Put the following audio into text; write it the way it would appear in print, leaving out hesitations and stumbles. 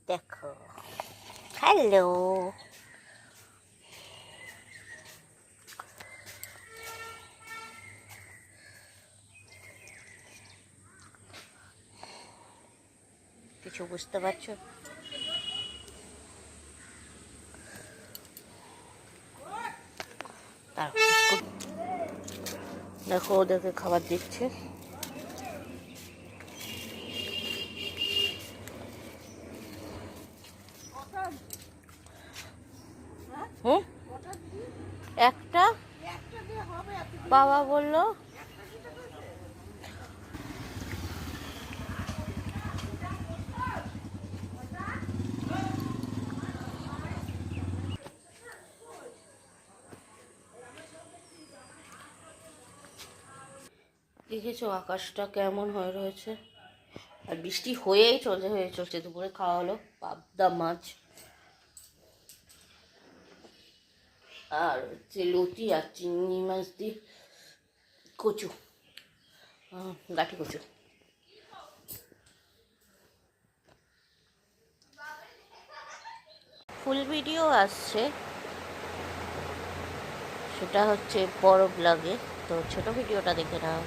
দেখো, হ্যালো। কিছু বুঝতে পারছো? দেখো, ওদেরকে খাবার দিচ্ছে। হুম, একটা বাবা বললো। দেখেছো আকাশটা কেমন হয়ে রয়েছে, আর বৃষ্টি হয়ে চলছে। দুপুরে খাওয়া হলো পাবদা মাছ আর হচ্ছে লতি আর চিংড়ি মাছ দিয়ে কচু, গাঠি কচু। ফুল ভিডিও আসছে, সেটা হচ্ছে বড় ব্লগে, তো ছোট ভিডিওটা দেখে নাও।